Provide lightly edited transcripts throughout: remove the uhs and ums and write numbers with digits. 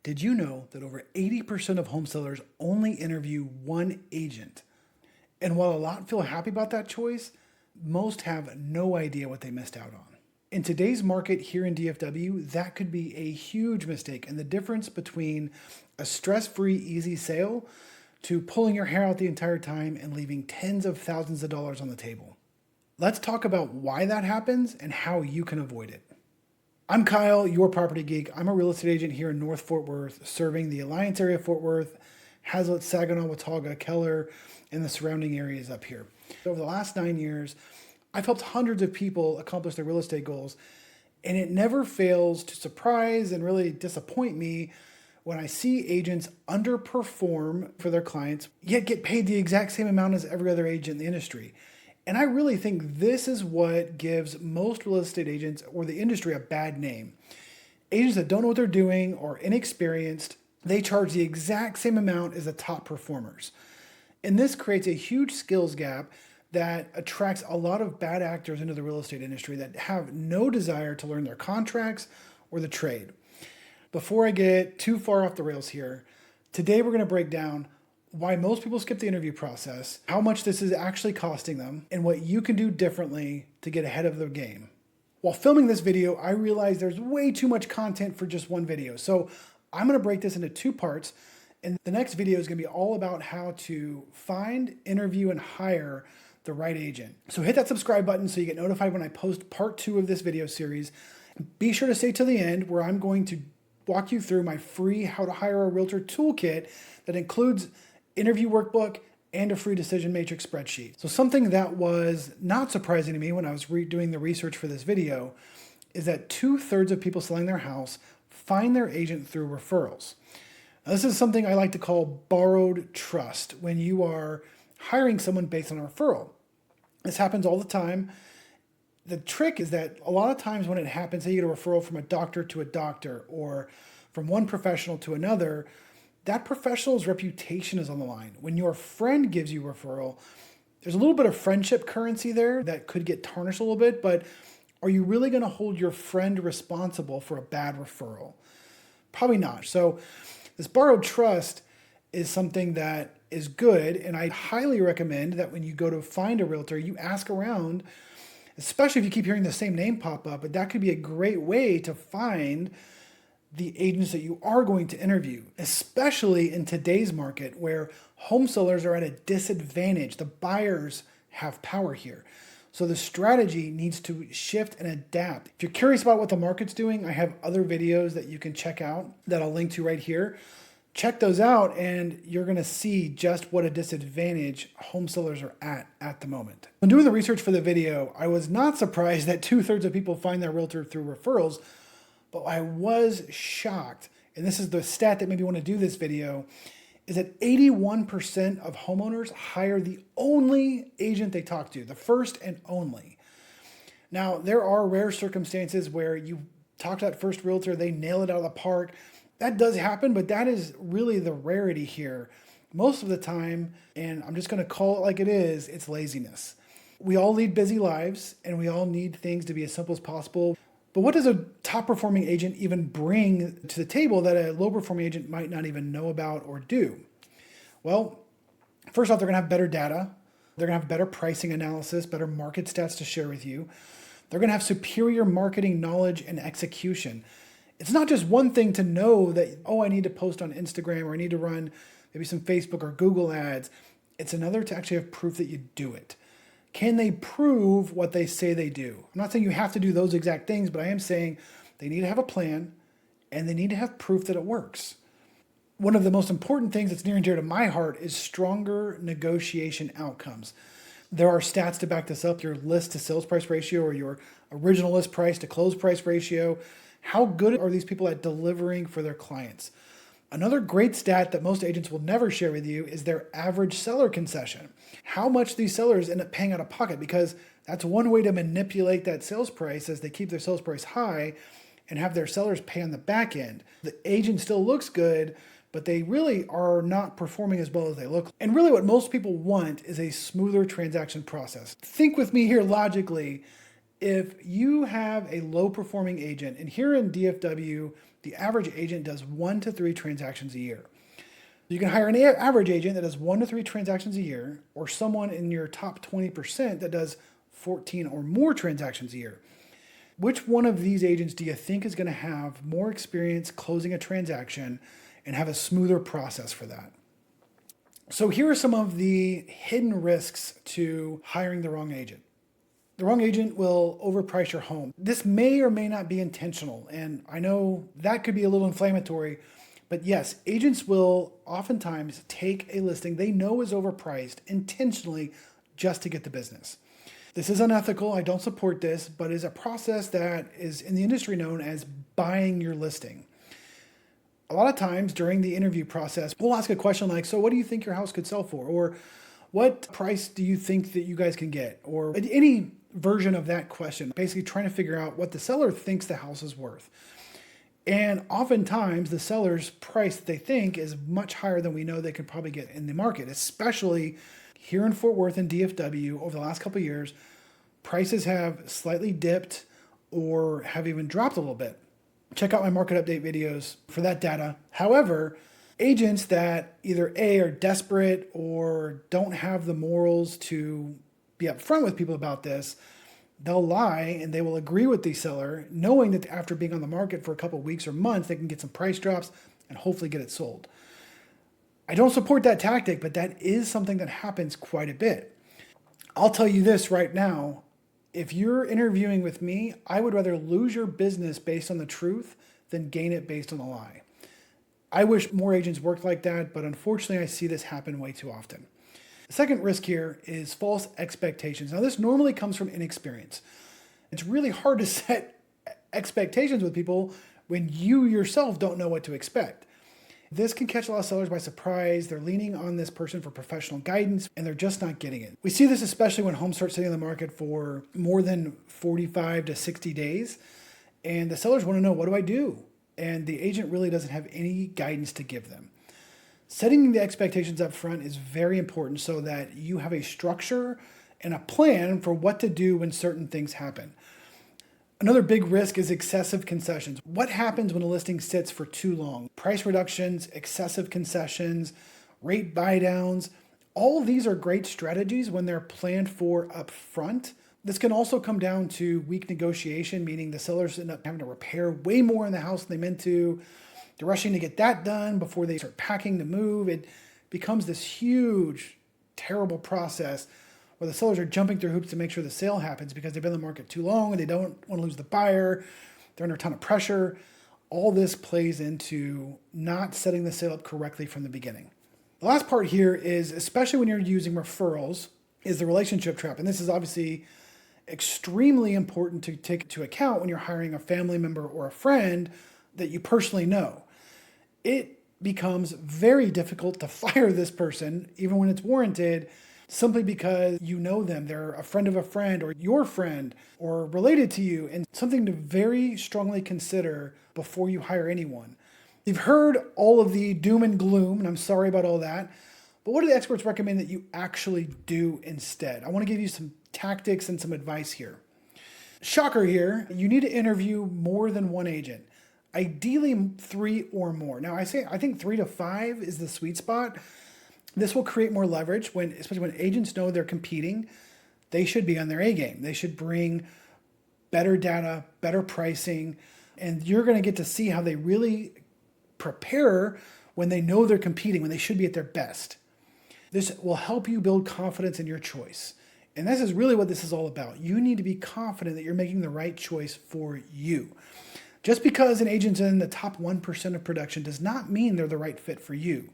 Did you know that over 80% of home sellers only interview one agent? And while a lot feel happy about that choice, most have no idea what they missed out on. In today's market here in DFW, that could be a huge mistake, and the difference between a stress-free, easy sale to pulling your hair out the entire time and leaving tens of thousands of dollars on the table. Let's talk about why that happens and how you can avoid it. I'm Kyle, your property geek. I'm a real estate agent here in North Fort Worth, serving the Alliance area of Fort Worth, Haslet, Saginaw, Watauga, Keller, and the surrounding areas up here. Over the last 9 years, I've helped hundreds of people accomplish their real estate goals, and it never fails to surprise and really disappoint me when I see agents underperform for their clients, yet get paid the exact same amount as every other agent in the industry. And I really think this is what gives most real estate agents or the industry a bad name. Agents that don't know what they're doing or inexperienced, they charge the exact same amount as the top performers. And this creates a huge skills gap that attracts a lot of bad actors into the real estate industry that have no desire to learn their contracts or the trade. Before I get too far off the rails here, today we're going to break down why most people skip the interview process, how much this is actually costing them, and what you can do differently to get ahead of the game. While filming this video, I realized there's way too much content for just one video. So I'm going to break this into two parts, and the next video is going to be all about how to find, interview, and hire the right agent. So hit that subscribe button so you get notified when I post part 2 of this video series. Be sure to stay till the end, where I'm going to walk you through my free How to Hire a Realtor Toolkit that includes interview workbook and a free decision matrix spreadsheet. So something that was not surprising to me when I was doing the research for this video is that 2/3 of people selling their house find their agent through referrals. Now, this is something I like to call borrowed trust when you are hiring someone based on a referral. This happens all the time. The trick is that a lot of times when it happens, say you get a referral from a doctor to a doctor or from one professional to another, that professional's reputation is on the line. When your friend gives you a referral, there's a little bit of friendship currency there that could get tarnished a little bit, but are you really going to hold your friend responsible for a bad referral? Probably not. So this borrowed trust is something that is good, and I highly recommend that when you go to find a realtor, you ask around, especially if you keep hearing the same name pop up, but that could be a great way to find the agents that you are going to interview, especially in today's market where home sellers are at a disadvantage. The buyers have power here. So the strategy needs to shift and adapt. If you're curious about what the market's doing, I have other videos that you can check out that I'll link to right here. Check those out and you're gonna see just what a disadvantage home sellers are at the moment. When doing the research for the video, I was not surprised that 2/3 of people find their realtor through referrals, but I was shocked, and this is the stat that made me want to do this video, is that 81% of homeowners hire the only agent they talk to, the first and only. Now, there are rare circumstances where you talk to that first realtor, they nail it out of the park. That does happen, but that is really the rarity here. Most of the time, and I'm just going to call it like it is, it's laziness. We all lead busy lives, and we all need things to be as simple as possible. But what does a top performing agent even bring to the table that a low performing agent might not even know about or do? Well, first off, they're going to have better data. They're going to have better pricing analysis, better market stats to share with you. They're going to have superior marketing knowledge and execution. It's not just one thing to know that, oh, I need to post on Instagram or I need to run maybe some Facebook or Google ads. It's another to actually have proof that you do it. Can they prove what they say they do? I'm not saying you have to do those exact things, but I am saying they need to have a plan and they need to have proof that it works. One of the most important things that's near and dear to my heart is stronger negotiation outcomes. There are stats to back this up, your list to sales price ratio or your original list price to close price ratio. How good are these people at delivering for their clients? Another great stat that most agents will never share with you is their average seller concession. How much these sellers end up paying out of pocket, because that's one way to manipulate that sales price as they keep their sales price high and have their sellers pay on the back end. The agent still looks good, but they really are not performing as well as they look. And really what most people want is a smoother transaction process. Think with me here logically. If you have a low performing agent, and here in DFW, The average agent does 1 to 3 transactions a year. You can hire an average agent that does 1 to 3 transactions a year, or someone in your top 20% that does 14 or more transactions a year. Which one of these agents do you think is going to have more experience closing a transaction and have a smoother process for that? So here are some of the hidden risks to hiring the wrong agent. The wrong agent will overprice your home. This may or may not be intentional, and I know that could be a little inflammatory, but yes, agents will oftentimes take a listing they know is overpriced intentionally just to get the business. This is unethical. I don't support this, but is a process that is in the industry known as buying your listing. A lot of times during the interview process, we'll ask a question like, so what do you think your house could sell for? Or what price do you think that you guys can get? Or any version of that question, basically trying to figure out what the seller thinks the house is worth. And oftentimes the seller's price that they think is much higher than we know they could probably get in the market, especially here in Fort Worth and DFW over the last couple of years. Prices have slightly dipped or have even dropped a little bit. Check out my market update videos for that data. However, agents that either A, are desperate or don't have the morals to be upfront with people about this, they'll lie and they will agree with the seller, knowing that after being on the market for a couple of weeks or months, they can get some price drops and hopefully get it sold. I don't support that tactic, but that is something that happens quite a bit. I'll tell you this right now. If you're interviewing with me, I would rather lose your business based on the truth than gain it based on a lie. I wish more agents worked like that, but unfortunately I see this happen way too often. The second risk here is false expectations. Now, this normally comes from inexperience. It's really hard to set expectations with people when you yourself don't know what to expect. This can catch a lot of sellers by surprise. They're leaning on this person for professional guidance, and they're just not getting it. We see this especially when homes start sitting on the market for more than 45 to 60 days, and the sellers want to know, what do I do? And the agent really doesn't have any guidance to give them. Setting the expectations up front is very important so that you have a structure and a plan for what to do when certain things happen. Another big risk is excessive concessions. What happens when a listing sits for too long? Price reductions, excessive concessions, rate buy downs. All of these are great strategies when they're planned for up front. This can also come down to weak negotiation, meaning the sellers end up having to repair way more in the house than they meant to. They're rushing to get that done before they start packing to move. It becomes this huge, terrible process where the sellers are jumping through hoops to make sure the sale happens because they've been in the market too long and they don't want to lose the buyer. They're under a ton of pressure. All this plays into not setting the sale up correctly from the beginning. The last part here is, especially when you're using referrals, is the relationship trap. And this is obviously extremely important to take into account when you're hiring a family member or a friend that you personally know. It becomes very difficult to fire this person, even when it's warranted, simply because you know them. They're a friend of a friend or your friend or related to you, and something to very strongly consider before you hire anyone. You've heard all of the doom and gloom, and I'm sorry about all that, but what do the experts recommend that you actually do instead? I want to give you some tactics and some advice here. Shocker here, you need to interview more than one agent. Ideally 3 or more. Now I think 3 to 5 is the sweet spot. This will create more leverage especially when agents know they're competing. They should be on their A game. They should bring better data, better pricing, and you're going to get to see how they really prepare when they know they're competing, when they should be at their best. This will help you build confidence in your choice. And this is really what this is all about. You need to be confident that you're making the right choice for you. Just because an agent's in the top 1% of production does not mean they're the right fit for you.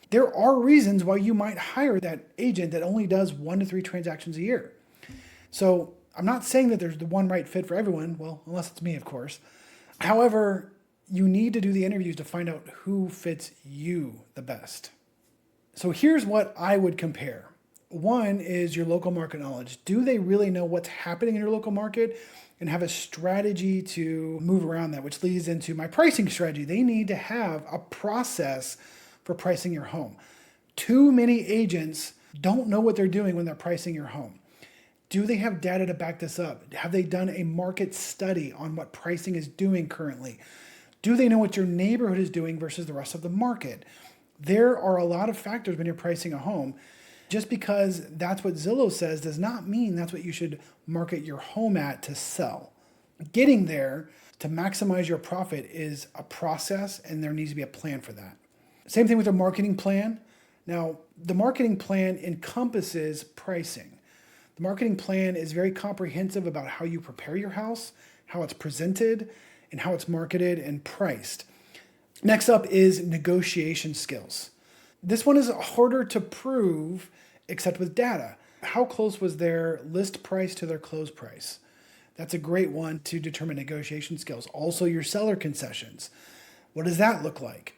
There are reasons why you might hire that agent that only does 1 to 3 transactions a year. So I'm not saying that there's the one right fit for everyone, well, unless it's me, of course. However, you need to do the interviews to find out who fits you the best. So here's what I would compare. One is your local market knowledge. Do they really know what's happening in your local market and have a strategy to move around that, which leads into my pricing strategy. They need to have a process for pricing your home. Too many agents don't know what they're doing when they're pricing your home. Do they have data to back this up? Have they done a market study on what pricing is doing currently? Do they know what your neighborhood is doing versus the rest of the market? There are a lot of factors when you're pricing a home. Just because that's what Zillow says does not mean that's what you should market your home at to sell. Getting there to maximize your profit is a process, and there needs to be a plan for that. Same thing with a marketing plan. Now, the marketing plan encompasses pricing. The marketing plan is very comprehensive about how you prepare your house, how it's presented, and how it's marketed and priced. Next up is negotiation skills. This one is harder to prove except with data. How close was their list price to their close price? That's a great one to determine negotiation skills. Also, your seller concessions. What does that look like?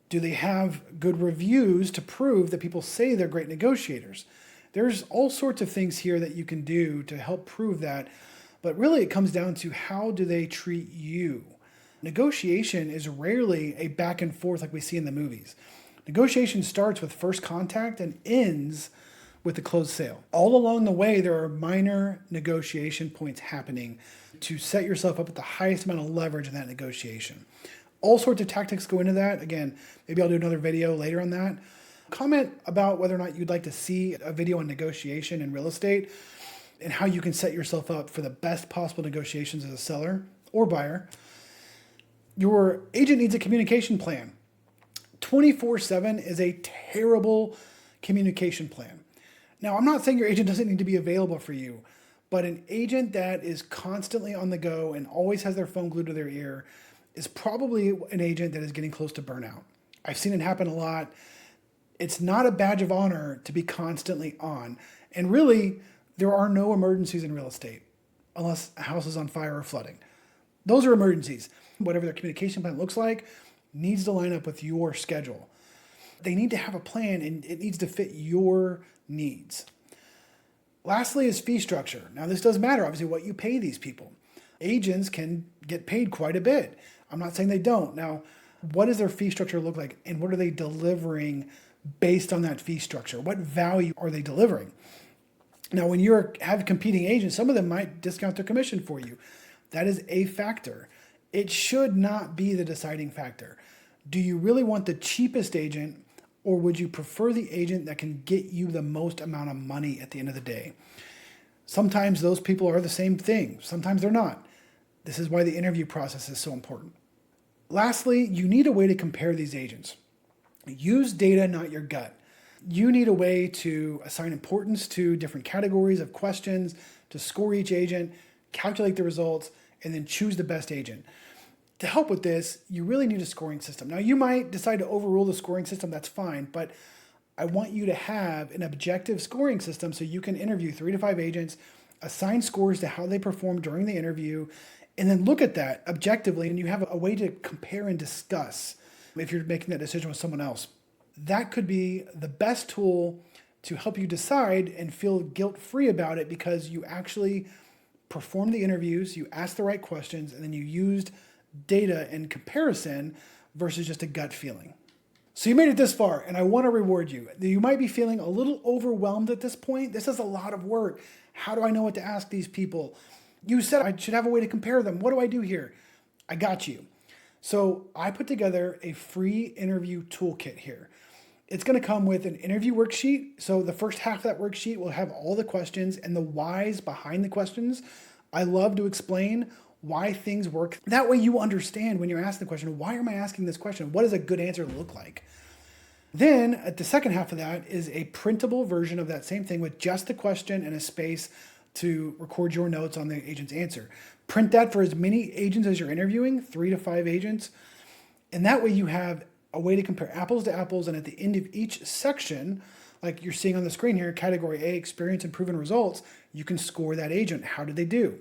Do they have good reviews to prove that people say they're great negotiators? There's all sorts of things here that you can do to help prove that, but really it comes down to how do they treat you? Negotiation is rarely a back and forth like we see in the movies. Negotiation starts with first contact and ends with the closed sale. All along the way, there are minor negotiation points happening to set yourself up with the highest amount of leverage in that negotiation. All sorts of tactics go into that. Again, maybe I'll do another video later on that. Comment about whether or not you'd like to see a video on negotiation in real estate and how you can set yourself up for the best possible negotiations as a seller or buyer. Your agent needs a communication plan. 24/7 is a terrible communication plan. Now, I'm not saying your agent doesn't need to be available for you, but an agent that is constantly on the go and always has their phone glued to their ear is probably an agent that is getting close to burnout. I've seen it happen a lot. It's not a badge of honor to be constantly on. And really, there are no emergencies in real estate unless a house is on fire or flooding. Those are emergencies. Whatever their communication plan looks like needs to line up with your schedule. They need to have a plan, and it needs to fit your needs. Lastly is fee structure. Now, this does matter, obviously, what you pay these people. Agents can get paid quite a bit. I'm not saying they don't. Now, what does their fee structure look like, and what are they delivering based on that fee structure? What value are they delivering? Now, when you have competing agents, some of them might discount their commission for you. That is a factor. It should not be the deciding factor. Do you really want the cheapest agent, or would you prefer the agent that can get you the most amount of money at the end of the day? Sometimes those people are the same thing. Sometimes they're not. This is why the interview process is so important. Lastly, you need a way to compare these agents. Use data, not your gut. You need a way to assign importance to different categories of questions, to score each agent, calculate the results, and then choose the best agent. To help with this, you really need a scoring system. Now, you might decide to overrule the scoring system, that's fine, but I want you to have an objective scoring system so you can interview 3 to 5 agents, assign scores to how they perform during the interview, and then look at that objectively, and you have a way to compare and discuss if you're making that decision with someone else. That could be the best tool to help you decide and feel guilt-free about it because you actually performed the interviews, you asked the right questions, and then you used data and comparison versus just a gut feeling. So you made it this far, and I want to reward you. You might be feeling a little overwhelmed at this point. This is a lot of work. How do I know what to ask these people? You said I should have a way to compare them. What do I do here? I got you. So I put together a free interview toolkit here. It's going to come with an interview worksheet. So the first half of that worksheet will have all the questions and the whys behind the questions. I love to explain why things work. That way you understand when you're asking the question, why am I asking this question? What does a good answer look like? Then at the second half of that is a printable version of that same thing with just the question and a space to record your notes on the agent's answer. Print that for as many agents as you're interviewing, 3 to 5 agents. And that way you have a way to compare apples to apples. And at the end of each section, like you're seeing on the screen here, category A, experience and proven results, you can score that agent. How did they do?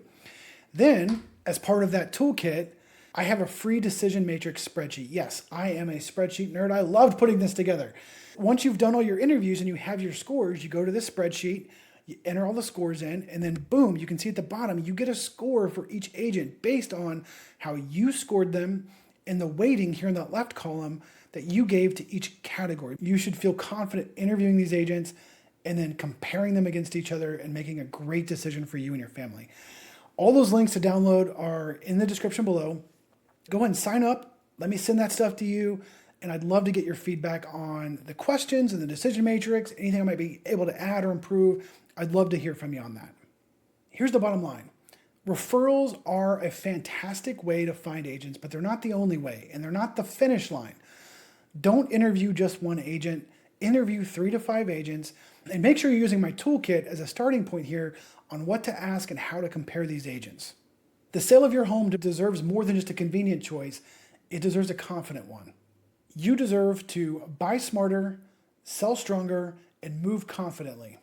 Then, as part of that toolkit, I have a free decision matrix spreadsheet. Yes, I am a spreadsheet nerd. I loved putting this together. Once you've done all your interviews and you have your scores, you go to this spreadsheet, you enter all the scores in, and then boom, you can see at the bottom, you get a score for each agent based on how you scored them and the weighting here in that left column that you gave to each category. You should feel confident interviewing these agents and then comparing them against each other and making a great decision for you and your family. All those links to download are in the description below. Go ahead and sign up. Let me send that stuff to you. And I'd love to get your feedback on the questions and the decision matrix, anything I might be able to add or improve. I'd love to hear from you on that. Here's the bottom line. Referrals are a fantastic way to find agents, but they're not the only way, and they're not the finish line. Don't interview just one agent. Interview 3 to 5 agents, and make sure you're using my toolkit as a starting point here on what to ask and how to compare these agents. The sale of your home deserves more than just a convenient choice. It deserves a confident one. You deserve to buy smarter, sell stronger, and move confidently.